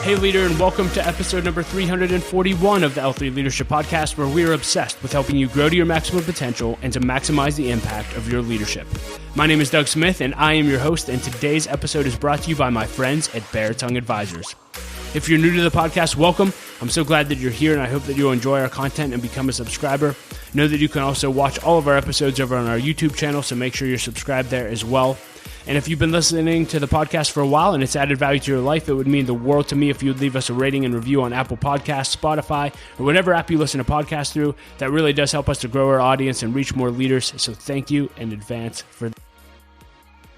Hey leader, and welcome to episode number 341 of the L3 Leadership Podcast, where we are obsessed with helping you grow to your maximum potential and to maximize the impact of your leadership. My name is Doug Smith, and I am your host, and today's episode is brought to you by my friends at Bare Tongue Advisors. If you're new to the podcast, welcome. I'm so glad that you're here, and I hope that you'll enjoy our content and become a subscriber. Know that you can also watch all of our episodes over on our YouTube channel, so make sure you're subscribed there as well. And if you've been listening to the podcast for a while and it's added value to your life, it would mean the world to me if you'd leave us a rating and review on Apple Podcasts, Spotify, or whatever app you listen to podcasts through. That really does help us to grow our audience and reach more leaders. So thank you in advance for that.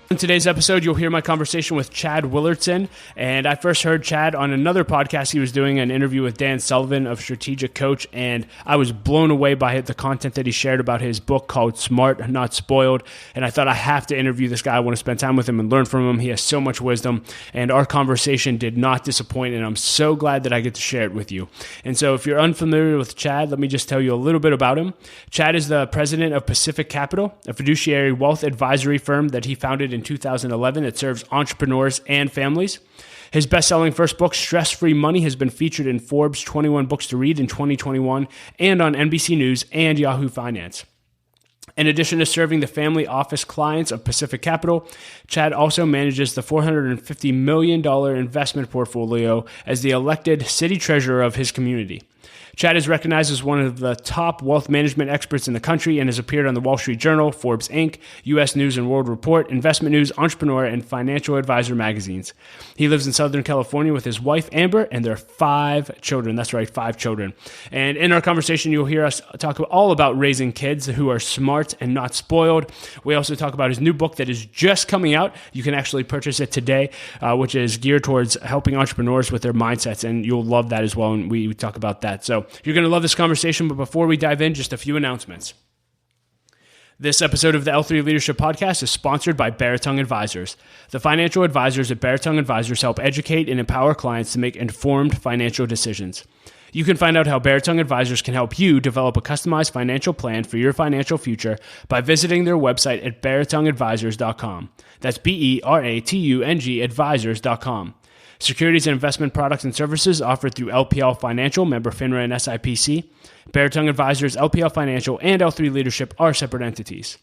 In today's episode, you'll hear my conversation with Chad Willardson, and I first heard Chad on another podcast. He was doing an interview with Dan Sullivan of Strategic Coach, and I was blown away by the content that he shared about his book called Smart, Not Spoiled, and I thought I have to interview this guy. I want to spend time with him and learn from him. He has so much wisdom, and our conversation did not disappoint, and I'm so glad that I get to share it with you. And so if you're unfamiliar with Chad, let me just tell you a little bit about him. Chad is the president of Pacific Capital, a fiduciary wealth advisory firm that he founded in 2011 that serves entrepreneurs and families. His best-selling first book, Stress-Free Money, has been featured in Forbes 21 Books to Read in 2021 and on NBC News and Yahoo Finance. In addition to serving the family office clients of Pacific Capital, Chad also manages the $450 million investment portfolio as the elected city treasurer of his community. Chad is recognized as one of the top wealth management experts in the country and has appeared on the Wall Street Journal, Forbes Inc., U.S. News and World Report, Investment News, Entrepreneur, and Financial Advisor magazines. He lives in Southern California with his wife, Amber, and their 5 children. That's right, 5 children. And in our conversation, you'll hear us talk all about raising kids who are smart and not spoiled. We also talk about his new book that is just coming out. You can actually purchase it today, which is geared towards helping entrepreneurs with their mindsets, and you'll love that as well, and we talk about that. So you're going to love this conversation, but before we dive in, just a few announcements. This episode of the L3 Leadership Podcast is sponsored by Bare Tongue Advisors. The financial advisors at Bare Tongue Advisors help educate and empower clients to make informed financial decisions. You can find out how Bare Tongue Advisors can help you develop a customized financial plan for your financial future by visiting their website at baretongueadvisors.com. That's BERATUNG advisors.com. Securities and investment products and services offered through LPL Financial, member FINRA and SIPC. Bare Tongue Advisors, LPL Financial, and L3 Leadership are separate entities.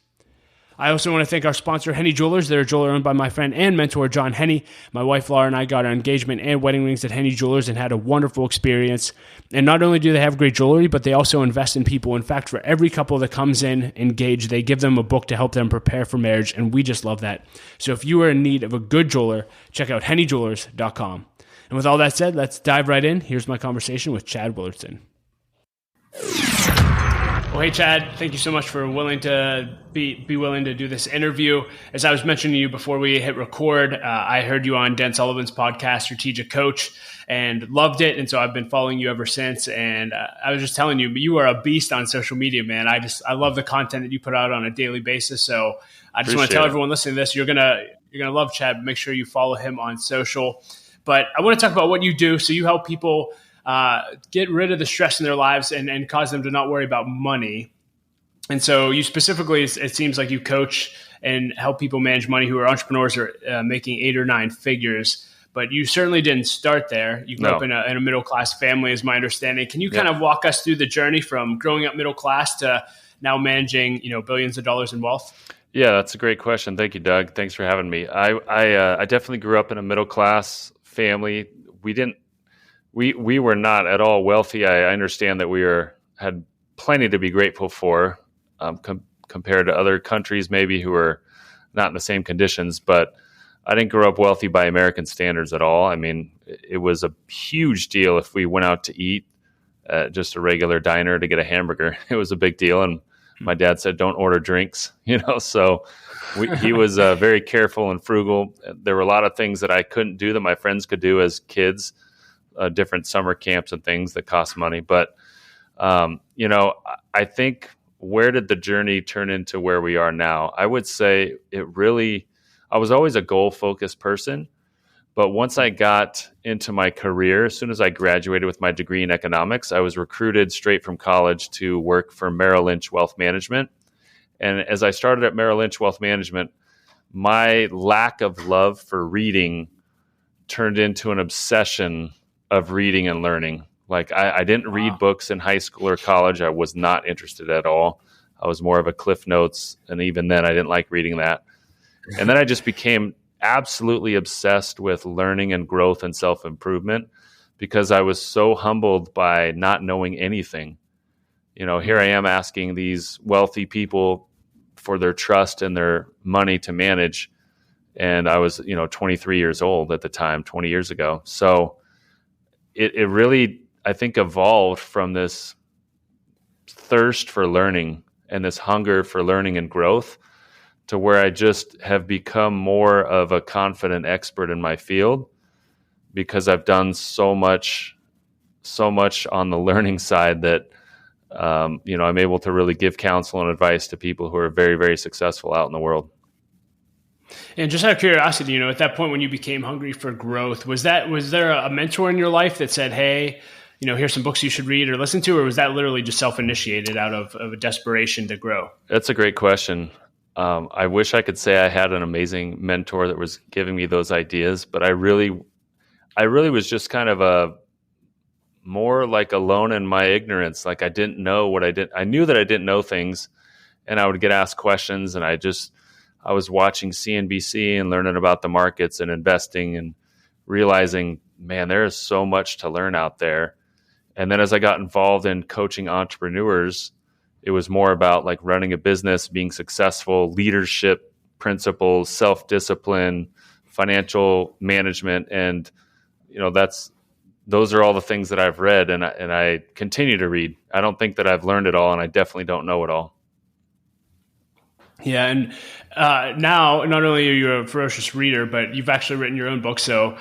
I also want to thank our sponsor, Henny Jewelers. They're a jeweler owned by my friend and mentor, John Henny. My wife, Laura, and I got our engagement and wedding rings at Henny Jewelers and had a wonderful experience. And not only do they have great jewelry, but they also invest in people. In fact, for every couple that comes in engaged, they give them a book to help them prepare for marriage, and we just love that. So if you are in need of a good jeweler, check out hennyjewelers.com. And with all that said, let's dive right in. Here's my conversation with Chad Willardson. Well, hey, Chad, thank you so much for willing to be willing to do this interview. As I was mentioning to you before we hit record, I heard you on Dan Sullivan's podcast, Strategic Coach, and loved it. And so I've been following you ever since. And I was just telling you, you are a beast on social media, man. I love the content that you put out on a daily basis. So I just want to tell everyone listening to this, you're gonna love Chad. Make sure you follow him on social. But I want to talk about what you do. So you help people get rid of the stress in their lives and cause them to not worry about money. And so you specifically, it seems like you coach and help people manage money who are entrepreneurs or making 8 or 9 figures. But you certainly didn't start there. You grew up in a middle-class family, is my understanding. Can you kind of walk us through the journey from growing up middle class to now managing, billions of dollars in wealth? Yeah, that's a great question. Thank you, Doug. Thanks for having me. I definitely grew up in a middle-class family. We were not at all wealthy. I understand that we had plenty to be grateful for compared to other countries maybe who are not in the same conditions, but I didn't grow up wealthy by American standards at all. I mean, it was a huge deal if we went out to eat at just a regular diner to get a hamburger. It was a big deal, and my dad said, don't order drinks, so he was very careful and frugal. There were a lot of things that I couldn't do that my friends could do as kids, different summer camps and things that cost money. But, I think, where did the journey turn into where we are now? I would say I was always a goal-focused person, but once I got into my career, as soon as I graduated with my degree in economics, I was recruited straight from college to work for Merrill Lynch Wealth Management. And as I started at Merrill Lynch Wealth Management, my lack of love for reading turned into an obsession of reading and learning. Like I didn't read books in high school or college. I was not interested at all. I was more of a Cliff Notes, and even then I didn't like reading that. And then I just became absolutely obsessed with learning and growth and self-improvement because I was so humbled by not knowing anything. Here I am asking these wealthy people for their trust and their money to manage. And I was, 23 years old at the time, 20 years ago. So it really, I think, evolved from this thirst for learning and this hunger for learning and growth to where I just have become more of a confident expert in my field because I've done so much on the learning side that, I'm able to really give counsel and advice to people who are very, very successful out in the world. And just out of curiosity, at that point when you became hungry for growth, was there a mentor in your life that said, hey, here's some books you should read or listen to, or was that literally just self-initiated out of a desperation to grow? That's a great question. I wish I could say I had an amazing mentor that was giving me those ideas, but I really was just kind of more like alone in my ignorance. Like I didn't know what I did. I knew that I didn't know things, and I would get asked questions, and I was watching CNBC and learning about the markets and investing and realizing, man, there is so much to learn out there. And then as I got involved in coaching entrepreneurs, it was more about like running a business, being successful, leadership principles, self-discipline, financial management. And, those are all the things that I've read and I continue to read. I don't think that I've learned it all, and I definitely don't know it all. Yeah, and now not only are you a ferocious reader, but you've actually written your own book. So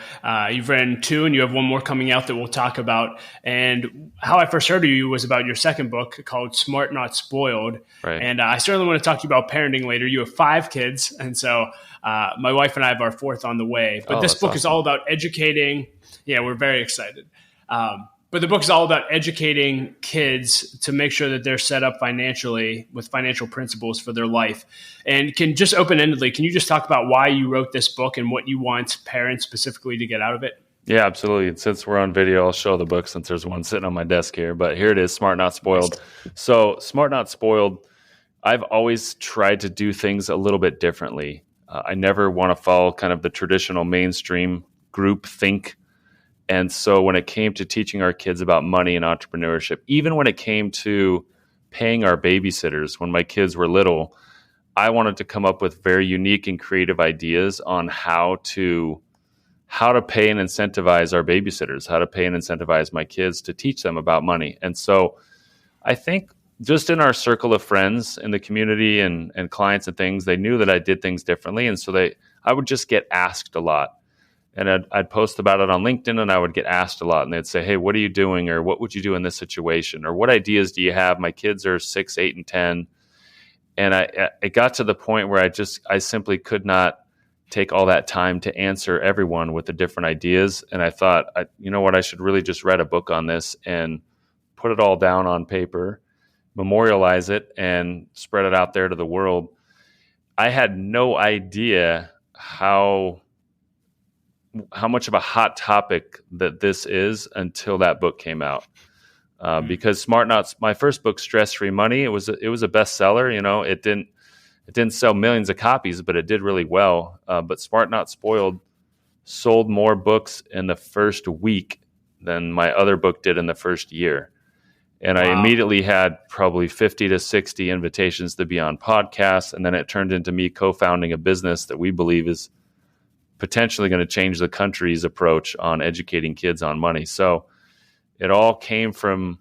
you've written 2, and you have one more coming out that we'll talk about. And how I first heard of you was about your second book called Smart Not Spoiled. Right. And I certainly want to talk to you about parenting later. You have 5 kids, and so my wife and I have our 4th on the way. But this book awesome. is all about educating. Yeah, we're very excited. But the book is all about educating kids to make sure that they're set up financially with financial principles for their life. And can just open-endedly, can you just talk about why you wrote this book and what you want parents specifically to get out of it? Yeah, absolutely. And since we're on video, I'll show the book since there's one sitting on my desk here. But here it is, Smart Not Spoiled. So Smart Not Spoiled, I've always tried to do things a little bit differently. I never want to follow kind of the traditional mainstream group think. And so when it came to teaching our kids about money and entrepreneurship, even when it came to paying our babysitters when my kids were little, I wanted to come up with very unique and creative ideas on how to pay and incentivize our babysitters, how to pay and incentivize my kids to teach them about money. And so I think just in our circle of friends in the community and clients and things, they knew that I did things differently. And so I would just get asked a lot. And I'd post about it on LinkedIn, and I would get asked a lot. And they'd say, hey, what are you doing? Or what would you do in this situation? Or what ideas do you have? My kids are 6, 8, and 10. And it got to the point where I simply could not take all that time to answer everyone with the different ideas. And I thought, you know what, I should really just write a book on this and put it all down on paper, memorialize it, and spread it out there to the world. I had no idea how much of a hot topic that this is until that book came out. Because my first book, Stress Free Money, it was a bestseller. It didn't sell millions of copies, but it did really well. But Smart Not Spoiled sold more books in the first week than my other book did in the first year. And wow. I immediately had probably 50 to 60 invitations to be on podcasts. And then it turned into me co-founding a business that we believe is potentially going to change the country's approach on educating kids on money. So it all came from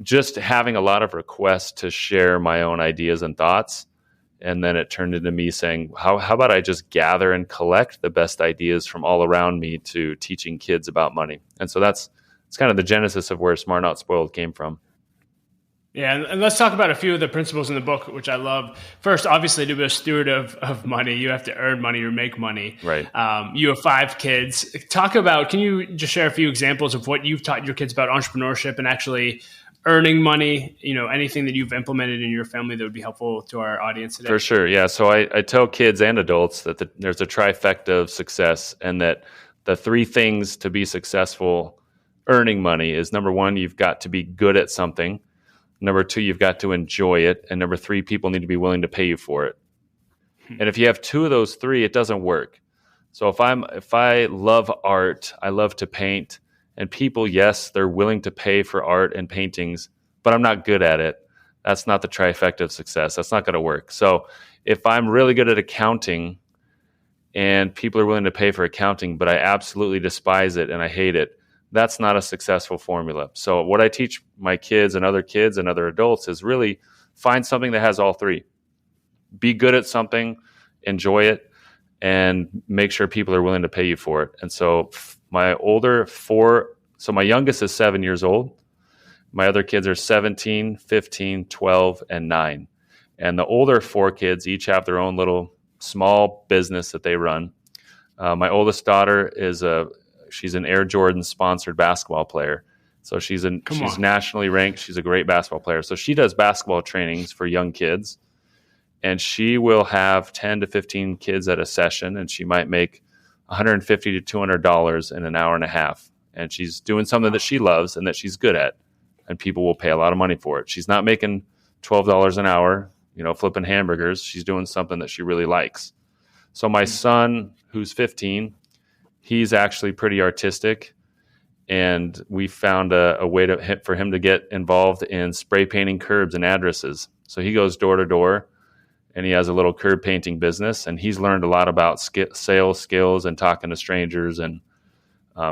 just having a lot of requests to share my own ideas and thoughts. And then it turned into me saying, how about I just gather and collect the best ideas from all around me to teaching kids about money? And so it's kind of the genesis of where Smart Not Spoiled came from. Yeah, and let's talk about a few of the principles in the book, which I love. First, obviously, to be a steward of money, you have to earn money or make money. Right. You have 5 kids. Can you just share a few examples of what you've taught your kids about entrepreneurship and actually earning money, anything that you've implemented in your family that would be helpful to our audience today? For sure, yeah. So I tell kids and adults that there's a trifecta of success, and that the three things to be successful earning money is, number one, you've got to be good at something. Number two, you've got to enjoy it. And number three, people need to be willing to pay you for it. And if you have two of those three, it doesn't work. So if I love art, I love to paint, and people, yes, they're willing to pay for art and paintings, but I'm not good at it. That's not the trifecta of success. That's not going to work. So if I'm really good at accounting and people are willing to pay for accounting, but I absolutely despise it and I hate it, that's not a successful formula. So what I teach my kids and other adults is really find something that has all three. Be good at something, enjoy it, and make sure people are willing to pay you for it. And so my youngest is 7 years old. My other kids are 17, 15, 12, and 9. And the older four kids each have their own little small business that they run. My oldest daughter she's an Air Jordan sponsored basketball player. So she's nationally ranked. She's a great basketball player. So she does basketball trainings for young kids, and she will have 10 to 15 kids at a session, and she might make $150 to $200 in an hour and a half. And she's doing something that she loves and that she's good at, and people will pay a lot of money for it. She's not making $12 an hour, flipping hamburgers. She's doing something that she really likes. So my son, who's 15, he's actually pretty artistic, and we found a way for him to get involved in spray painting curbs and addresses. So he goes door to door, and he has a little curb painting business, and he's learned a lot about sales skills and talking to strangers, and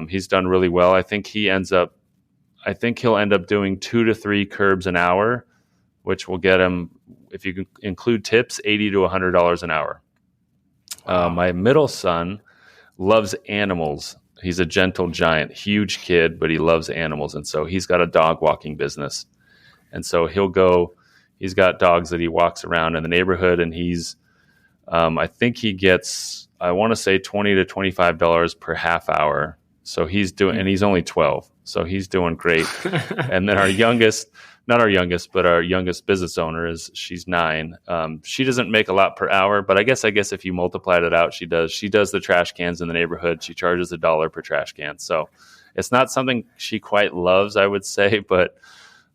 he's done really well. I think he'll end up doing 2 to 3 curbs an hour, which will get him, if you can include tips, $80 to $100 an hour. My middle son loves animals. He's a gentle giant, huge kid, but he loves animals. And so he's got a dog walking business. And so he's got dogs that he walks around in the neighborhood, and I think he gets, I want to say $20 to $25 per half hour. So and he's only 12. So he's doing great. And then our youngest business owner she's 9. She doesn't make a lot per hour, but I guess if you multiplied it out, she does the trash cans in the neighborhood. She charges $1 per trash can. So it's not something she quite loves, I would say, but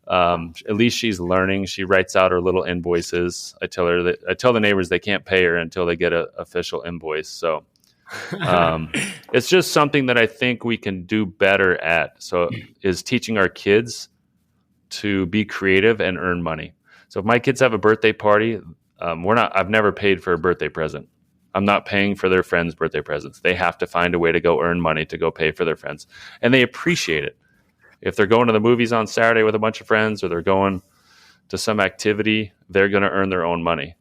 at least she's learning. She writes out her little invoices. I tell the neighbors they can't pay her until they get an official invoice. So it's just something that I think we can do better at. So is teaching our kids to be creative and earn money. So if my kids have a birthday party, I've never paid for a birthday present. I'm not paying for their friends' birthday presents. They have to find a way to go earn money to go pay for their friends. And they appreciate it. If they're going to the movies on Saturday with a bunch of friends, or they're going to some activity, they're going to earn their own money.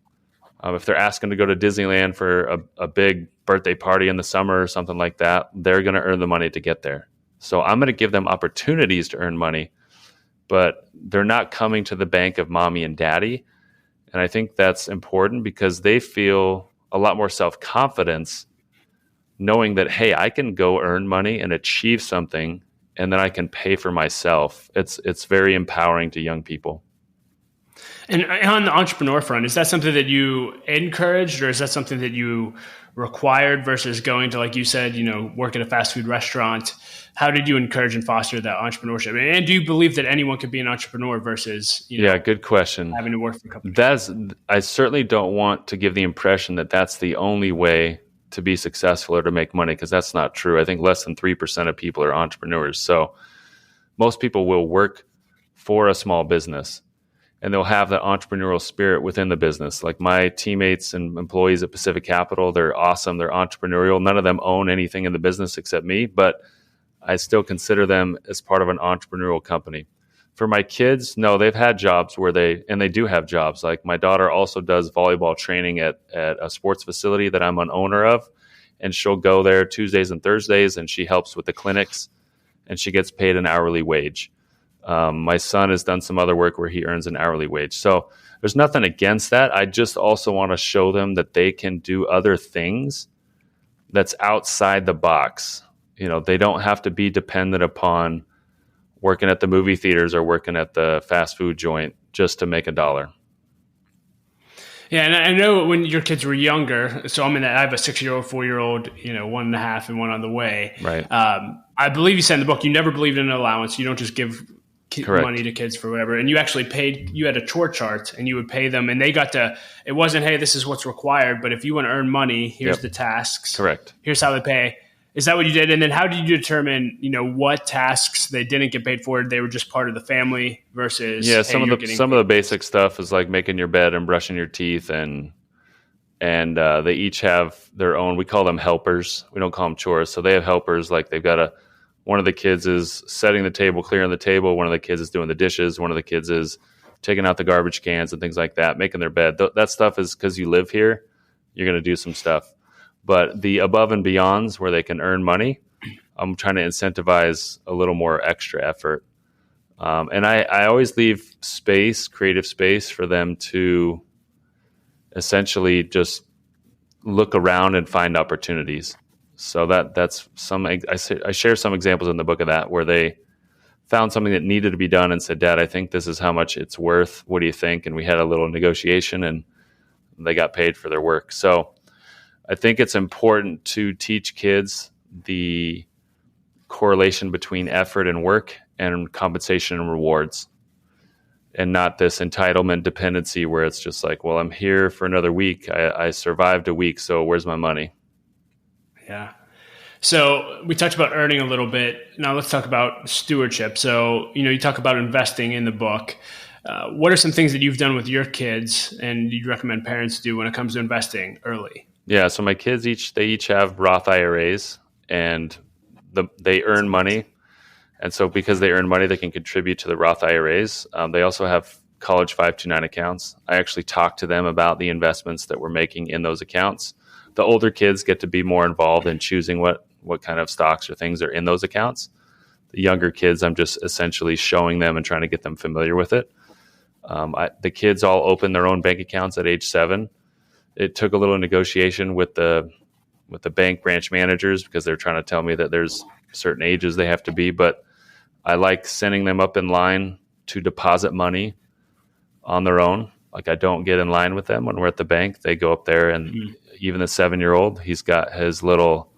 If they're asking to go to Disneyland for a big birthday party in the summer or something like that, they're going to earn the money to get there. So I'm going to give them opportunities to earn money, but they're not coming to the bank of mommy and daddy. And I think that's important because they feel a lot more self-confidence knowing that, hey, I can go earn money and achieve something, and then I can pay for myself. It's very empowering to young people. And on the entrepreneur front, is that something that you encouraged, or is that something that you required versus going to, like you said, work at a fast food restaurant? How did you encourage and foster that entrepreneurship? And do you believe that anyone could be an entrepreneur versus, good question, having to work for a company? I certainly don't want to give the impression that that's the only way to be successful or to make money, because that's not true. I think less than 3% of people are entrepreneurs. So most people will work for a small business, and they'll have that entrepreneurial spirit within the business. Like my teammates and employees at Pacific Capital, they're awesome. They're entrepreneurial. None of them own anything in the business except me, but I still consider them as part of an entrepreneurial company. For my kids, no, they've had jobs they do have jobs. Like my daughter also does volleyball training at a sports facility that I'm an owner of, and she'll go there Tuesdays and Thursdays, and she helps with the clinics, and she gets paid an hourly wage. My son has done some other work where he earns an hourly wage. So there's nothing against that. I just also want to show them that they can do other things that's outside the box. They don't have to be dependent upon working at the movie theaters or working at the fast food joint just to make $1. Yeah, and I know when your kids were younger, so I have a 6-year-old, 4-year-old, 1.5, and one on the way. Right. I believe you said in the book you never believed in an allowance. You don't just give money Correct. to kids for whatever. And you actually paid. You had a chore chart, and you would pay them, and they got to. It wasn't, hey, this is what's required, but if you want to earn money, here's Yep. the tasks. Correct. Here's how they pay. Is that what you did? And then how did you determine, what tasks they didn't get paid for? They were just part of the family versus Some of the basic stuff is like making your bed and brushing your teeth, and they each have their own. We call them helpers. We don't call them chores. So they have helpers. Like they've got one of the kids is setting the table, clearing the table. One of the kids is doing the dishes. One of the kids is taking out the garbage cans and things like that, making their bed. That stuff is because you live here. You're going to do some stuff. But the above and beyonds where they can earn money, I'm trying to incentivize a little more extra effort. And I always leave creative space for them to essentially just look around and find opportunities. So that's I share some examples in the book of that where they found something that needed to be done and said, Dad, I think this is how much it's worth. What do you think? And we had a little negotiation and they got paid for their work. So I think it's important to teach kids the correlation between effort and work and compensation and rewards, and not this entitlement dependency where it's just like, well, I'm here for another week. I survived a week, so where's my money? Yeah. So we talked about earning a little bit. Now let's talk about stewardship. So, you talk about investing in the book. What are some things that you've done with your kids and you'd recommend parents do when it comes to investing early? Yeah, so my kids each have Roth IRAs, and they earn money, and so because they earn money, they can contribute to the Roth IRAs. They also have college 529 accounts. I actually talk to them about the investments that we're making in those accounts. The older kids get to be more involved in choosing what kind of stocks or things are in those accounts. The younger kids, I'm just essentially showing them and trying to get them familiar with it. The kids all open their own bank accounts at age 7. It took a little negotiation with the bank branch managers because they're trying to tell me that there's certain ages they have to be, but I like sending them up in line to deposit money on their own. Like I don't get in line with them when we're at the bank. They go up there, and even the 7-year-old, he's got his little,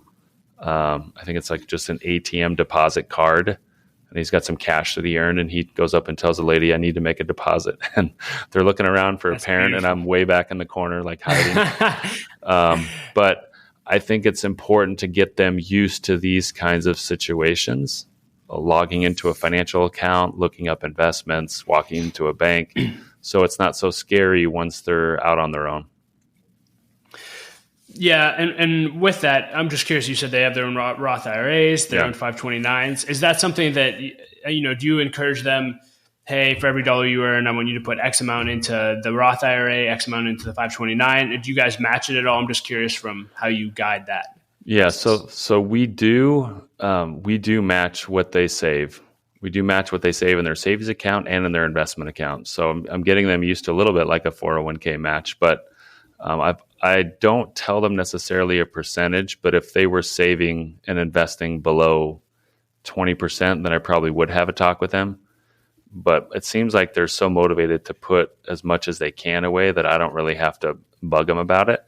I think it's like just an ATM deposit card, and he's got some cash that he earned, and he goes up and tells the lady, I need to make a deposit. And they're looking around for a parent, beautiful. And I'm way back in the corner, like hiding. But I think it's important to get them used to these kinds of situations, logging into a financial account, looking up investments, walking into a bank. So it's not so scary once they're out on their own. Yeah, and with that, I'm just curious. You said they have their own Roth IRAs, their own 529s. Is that something that, do you encourage them, hey, for every dollar you earn, I want you to put X amount into the Roth IRA, X amount into the 529? Do you guys match it at all? I'm just curious from how you guide that. Yeah, so we do match what they save. We do match what they save in their savings account and in their investment account. So I'm getting them used to a little bit like a 401k match, but I don't tell them necessarily a percentage, but if they were saving and investing below 20%, then I probably would have a talk with them. But it seems like they're so motivated to put as much as they can away that I don't really have to bug them about it.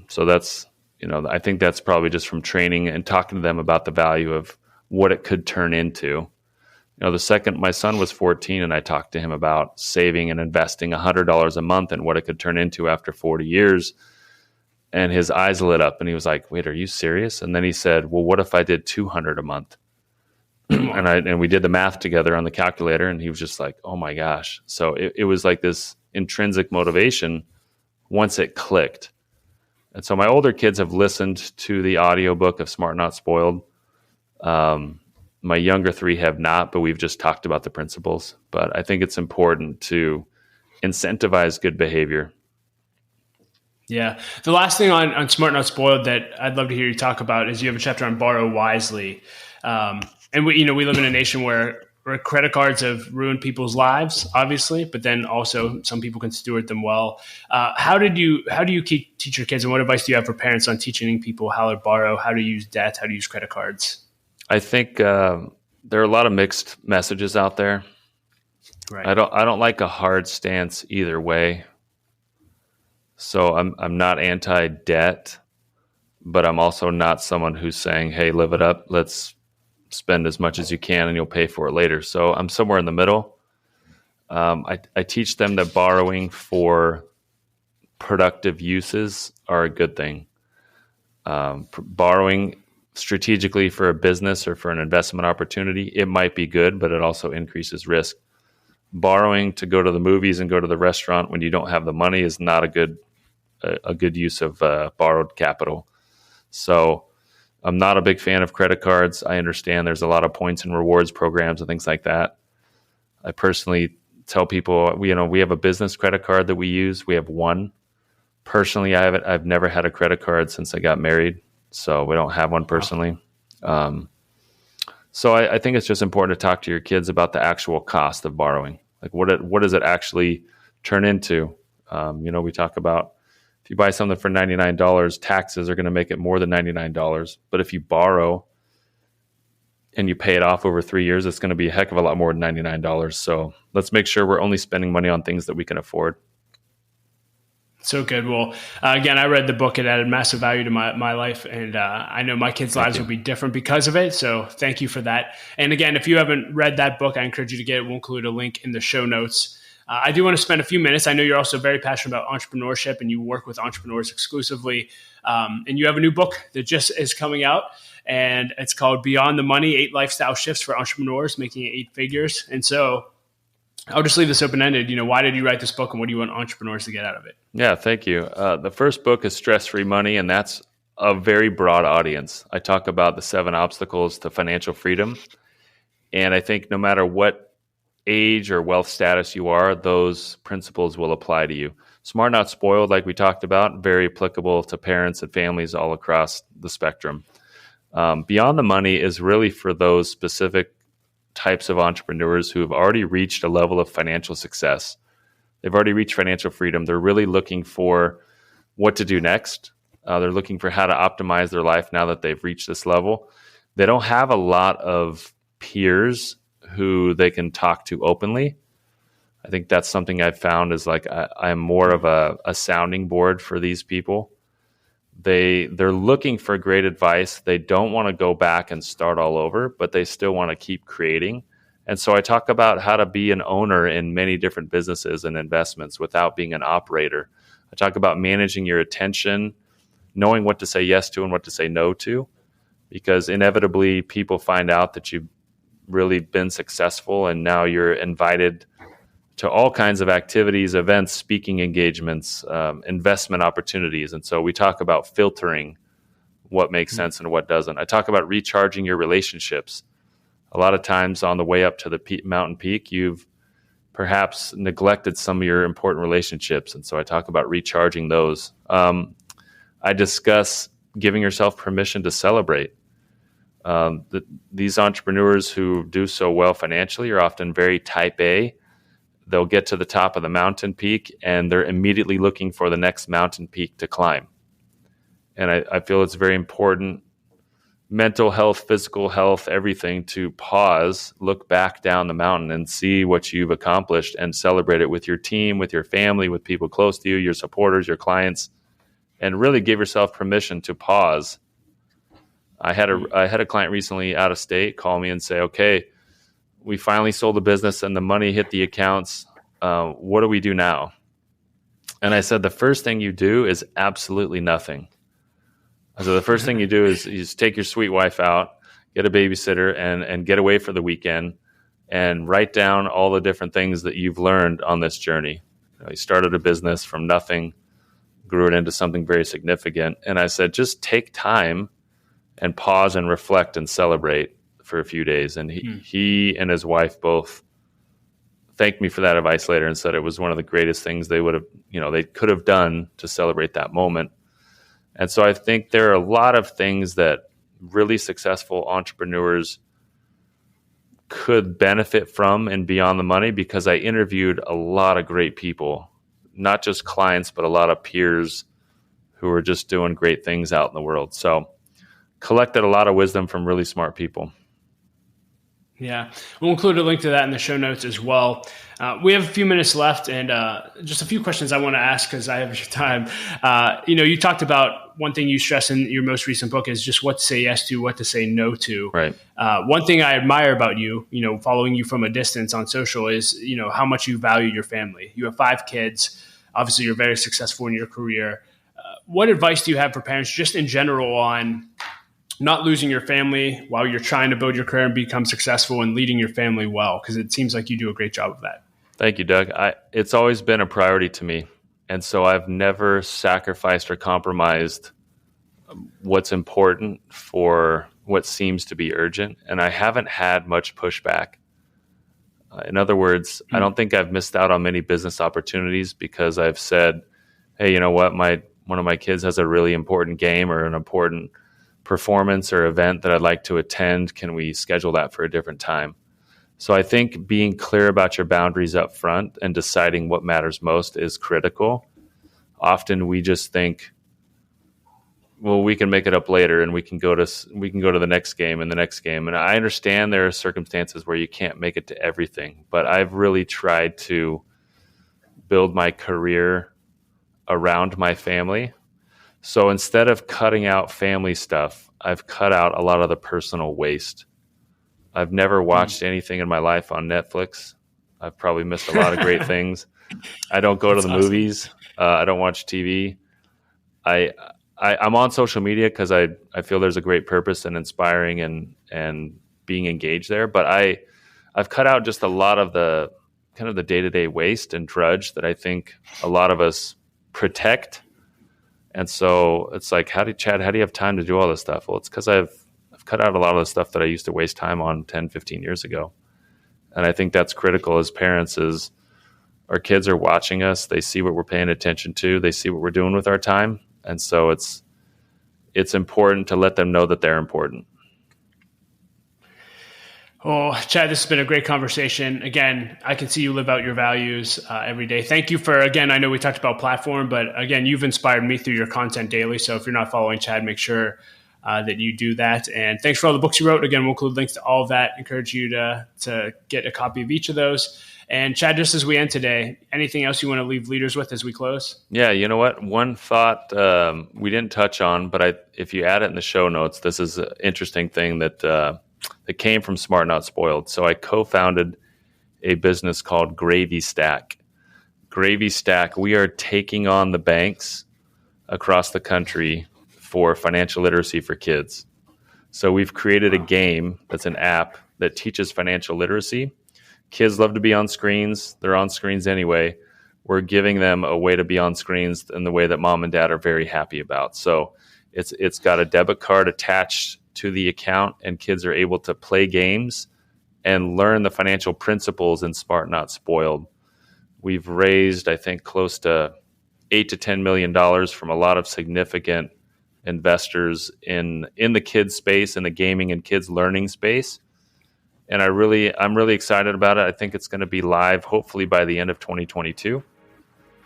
So that's, I think that's probably just from training and talking to them about the value of what it could turn into. The second my son was 14 and I talked to him about saving and investing $100 a month and what it could turn into after 40 years. And his eyes lit up and he was like, wait, are you serious? And then he said, well, what if I did $200 a month? and we did the math together on the calculator and he was just like, oh my gosh. So it was like this intrinsic motivation once it clicked. And so my older kids have listened to the audiobook of Smart Not Spoiled. My younger 3 have not, but we've just talked about the principles. But I think it's important to incentivize good behavior. Yeah. The last thing on Smart Not Spoiled that I'd love to hear you talk about is you have a chapter on borrow wisely. And we live in a nation where credit cards have ruined people's lives, obviously, but then also some people can steward them well. How do you teach your kids, and what advice do you have for parents on teaching people how to borrow, how to use debt, how to use credit cards? I think there are a lot of mixed messages out there. Right. I don't like a hard stance either way. So I'm not anti-debt, but I'm also not someone who's saying, hey, live it up. Let's spend as much as you can and you'll pay for it later. So I'm somewhere in the middle. I teach them that borrowing for productive uses are a good thing. Borrowing strategically for a business or for an investment opportunity, it might be good, but it also increases risk. Borrowing to go to the movies and go to the restaurant when you don't have the money is not a good use of borrowed capital. So I'm not a big fan of credit cards. I understand there's a lot of points and rewards programs and things like that. I personally tell people, we have a business credit card that we use. We have one. Personally, I've never had a credit card since I got married, so we don't have one personally. So I think it's just important to talk to your kids about the actual cost of borrowing. Like what does it actually turn into? We talk about if you buy something for $99, taxes are going to make it more than $99. But if you borrow and you pay it off over 3 years, it's going to be a heck of a lot more than $99. So let's make sure we're only spending money on things that we can afford. So good. Well, again, I read the book. It added massive value to my life. And I know my kids' lives will be different because of it. So thank you for that. And again, if you haven't read that book, I encourage you to get it. We'll include a link in the show notes. I do want to spend a few minutes. I know you're also very passionate about entrepreneurship and you work with entrepreneurs exclusively. And you have a new book that just is coming out. And it's called Beyond the Money, 8 Lifestyle Shifts for Entrepreneurs, Making It 8 Figures. And so I'll just leave this open-ended. Why did you write this book and what do you want entrepreneurs to get out of it? Yeah, thank you. The first book is Stress-Free Money, and that's a very broad audience. I talk about the 7 obstacles to financial freedom. And I think no matter what age or wealth status you are, those principles will apply to you. Smart Not Spoiled, like we talked about, very applicable to parents and families all across the spectrum. Beyond the Money is really for those specific types of entrepreneurs who have already reached a level of financial success. They've already reached financial freedom. They're really looking for what to do next. They're looking for how to optimize their life now that they've reached this level. They don't have a lot of peers who they can talk to openly. I think that's something I've found is like I'm more of a sounding board for these people. They're looking for great advice. They don't want to go back and start all over, but they still want to keep creating. And so I talk about how to be an owner in many different businesses and investments without being an operator. I talk about managing your attention, knowing what to say yes to and what to say no to, because inevitably people find out that you've really been successful and now you're invited to all kinds of activities, events, speaking engagements, investment opportunities. And so we talk about filtering what makes sense and what doesn't. I talk about recharging your relationships. A lot of times on the way up to the mountain peak, you've perhaps neglected some of your important relationships. And so I talk about recharging those. I discuss giving yourself permission to celebrate. These entrepreneurs who do so well financially are often very type A. They'll get to the top of the mountain peak and they're immediately looking for the next mountain peak to climb. And I feel it's very important, mental health, physical health, everything, to pause, look back down the mountain and see what you've accomplished and celebrate it with your team, with your family, with people close to you, your supporters, your clients, and really give yourself permission to pause. I had a client recently out of state call me and say, okay, we finally sold the business and the money hit the accounts. What do we do now? And I said, the first thing you do is absolutely nothing. So the first thing you do is you just take your sweet wife out, get a babysitter, and get away for the weekend and write down all the different things that you've learned on this journey. You started a business from nothing, grew it into something very significant. And I said, just take time and pause and reflect and celebrate for a few days. And he and his wife both thanked me for that advice later and said it was one of the greatest things they could have done to celebrate that moment. And so I think there are a lot of things that really successful entrepreneurs could benefit from and Beyond the Money, because I interviewed a lot of great people, not just clients, but a lot of peers who are just doing great things out in the world. So collected a lot of wisdom from really smart people. Yeah, we'll include a link to that in the show notes as well. We have a few minutes left, and just a few questions I want to ask because I have your time. You talked about one thing you stress in your most recent book is just what to say yes to, what to say no to. Right. One thing I admire about you, following you from a distance on social is, how much you value your family. You have 5 kids. Obviously, you're very successful in your career. What advice do you have for parents just in general on not losing your family while you're trying to build your career and become successful and leading your family well? Because it seems like you do a great job of that. Thank you, Doug. It's always been a priority to me. And so I've never sacrificed or compromised what's important for what seems to be urgent. And I haven't had much pushback. In other words, I don't think I've missed out on many business opportunities because I've said, hey, you know what? One of my kids has a really important game or an important performance or event that I'd like to attend. Can we schedule that for a different time? So I think being clear about your boundaries up front and deciding what matters most is critical. Often we just think, well, we can make it up later and we can go to the next game and the next game. And I understand there are circumstances where you can't make it to everything, but I've really tried to build my career around my family. So instead of cutting out family stuff, I've cut out a lot of the personal waste. I've never watched anything in my life on Netflix. I've probably missed a lot of great things. I don't go to the movies. I don't watch TV. I'm on social media because I feel there's a great purpose in inspiring and being engaged there. But I've cut out just a lot of the kind of the day-to-day waste and drudge that I think a lot of us protect. And so it's like, how do you have time to do all this stuff? Well, it's because I've cut out a lot of the stuff that I used to waste time on 10, 15 years ago. And I think that's critical as parents is our kids are watching us. They see what we're paying attention to. They see what we're doing with our time. And so it's important to let them know that they're important. Oh, Chad, this has been a great conversation. Again, I can see you live out your values every day. Thank you for, again, I know we talked about platform, but again, you've inspired me through your content daily. So if you're not following Chad, make sure that you do that. And thanks for all the books you wrote. Again, we'll include links to all of that. Encourage you to get a copy of each of those. And Chad, just as we end today, anything else you want to leave leaders with as we close? Yeah, you know what? One thought we didn't touch on, but if you add it in the show notes, this is an interesting thing that came from Smart Not Spoiled. So I co-founded a business called Gravy Stack. Gravy Stack, we are taking on the banks across the country for financial literacy for kids. So we've created a game that's an app that teaches financial literacy. Kids love to be on screens. They're on screens anyway. We're giving them a way to be on screens in the way that mom and dad are very happy about. So it's got a debit card attached to the account, and kids are able to play games and learn the financial principles in Smart Not Spoiled. We've raised, I think, close to $8 to $10 million from a lot of significant investors in the kids space, in the gaming and kids learning space. And I'm really excited about it. I think it's going to be live hopefully by the end of 2022.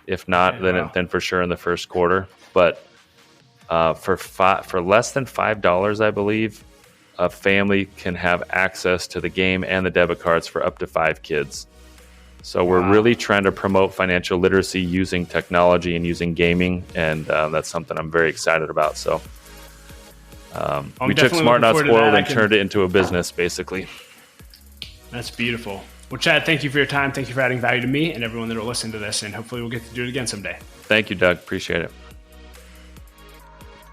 If not, then for sure in the first quarter. But for less than $5, I believe, a family can have access to the game and the debit cards for up to 5 kids. So we're really trying to promote financial literacy using technology and using gaming, and that's something I'm very excited about. So we took Smart Not Spoiled and turned it into a business, basically. That's beautiful. Well, Chad, thank you for your time. Thank you for adding value to me and everyone that will listen to this, and hopefully we'll get to do it again someday. Thank you, Doug. Appreciate it.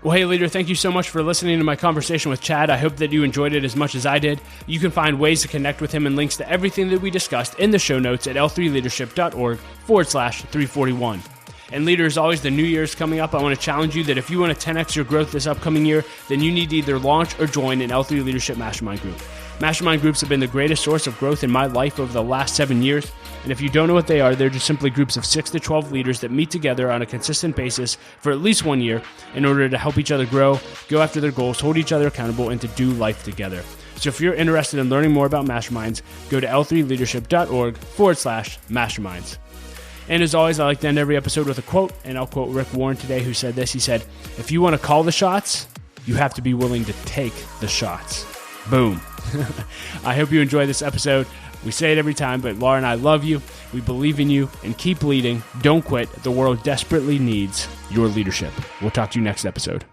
Well, hey, leader, thank you so much for listening to my conversation with Chad. I hope that you enjoyed it as much as I did. You can find ways to connect with him and links to everything that we discussed in the show notes at l3leadership.org/341. And leader, as always, the new year is coming up. I want to challenge you that if you want to 10x your growth this upcoming year, then you need to either launch or join an L3 Leadership Mastermind Group. Mastermind groups have been the greatest source of growth in my life over the last 7 years. And if you don't know what they are, they're just simply groups of 6 to 12 leaders that meet together on a consistent basis for at least 1 year in order to help each other grow, go after their goals, hold each other accountable, and to do life together. So if you're interested in learning more about masterminds, go to l3leadership.org/masterminds. And as always, I like to end every episode with a quote, and I'll quote Rick Warren today, who said this. He said, "If you want to call the shots, you have to be willing to take the shots." Boom. I hope you enjoy this episode. We say it every time, but Laura and I love you. We believe in you, and keep leading. Don't quit. The world desperately needs your leadership. We'll talk to you next episode.